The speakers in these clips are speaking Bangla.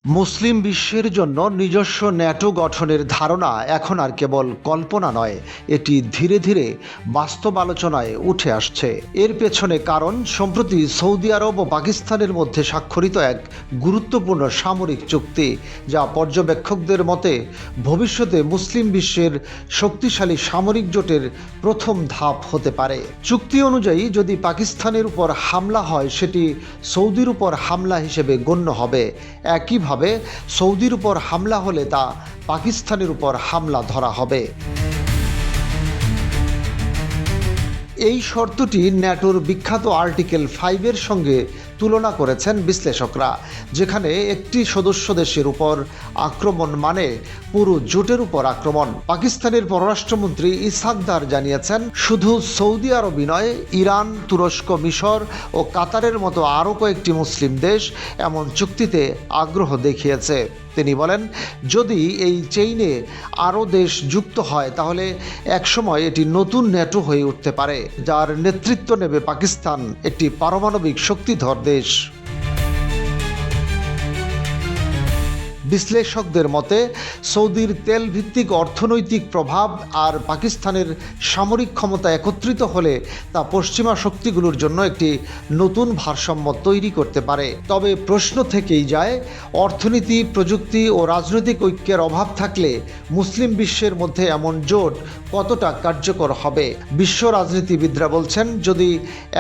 মুসলিম বিশ্বের জন্য নিজস্ব ন্যাটো গঠনের ধারণা এখন আর কেবল কল্পনা নয়, এটি ধীরে ধীরে বাস্তব আলোচনায় উঠে আসছে। এর পেছনে কারণ সম্প্রতি সৌদি আরব ও পাকিস্তানের মধ্যে স্বাক্ষরিত এক গুরুত্বপূর্ণ সামরিক চুক্তি, যা পর্যবেক্ষকদের মতে ভবিষ্যতে মুসলিম বিশ্বের শক্তিশালী সামরিক জোটের প্রথম ধাপ হতে পারে। চুক্তি অনুযায়ী যদি পাকিস্তানের উপর হামলা হয়, সেটি সৌদির উপর হামলা হিসেবে গণ্য হবে। একইভাবে সৌদির উপর হামলা হলে তা পাকিস্তানের উপর হামলা ধরা হবে। এই শর্তটি ন্যাটোর বিখ্যাত আর্টিকেল 5 সঙ্গে তুলনা করেছেন বিশ্লেষকরা, যেখানে একটি সদস্য দেশের উপর আক্রমণ মানে পুরো জোটের উপর আক্রমণ। পাকিস্তানের পররাষ্ট্রমন্ত্রী ইসহাক দার জানিয়েছেন, শুধু সৌদি আরবই নয়, ইরান, তুরস্ক, মিশর ও কাতারের মতো আরও কয়েকটি মুসলিম দেশ এমন চুক্তিতে আগ্রহ দেখিয়েছে। তিনি বলেন, যদি এই চেইনে আরও দেশ যুক্ত হয়, তাহলে একসময় এটি নতুন ন্যাটো হয়ে উঠতে পারে, যার নেতৃত্ব নেবে পাকিস্তান, একটি পারমাণবিক শক্তিধর দেশ। বিশ্লেষকদের মতে সৌদির তেল ভিত্তিক অর্থনৈতিক প্রভাব আর পাকিস্তানের সামরিক ক্ষমতা একত্রিত হলে তা পশ্চিমা শক্তিগুলোর জন্য একটি নতুন ভারসাম্য তৈরি করতে পারে। তবে প্রশ্ন থেকেই যায়, অর্থনীতি, প্রযুক্তি ও রাজনৈতিক ঐক্যের অভাব থাকলে মুসলিম বিশ্বের মধ্যে এমন জোট কতটা কার্যকর হবে। বিশ্ব রাজনীতিবিদরা বলছেন, যদি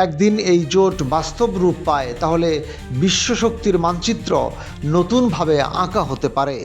একদিন এই জোট বাস্তব রূপ পায়, তাহলে বিশ্বশক্তির মানচিত্র নতুনভাবে আঁকা হতে পারে।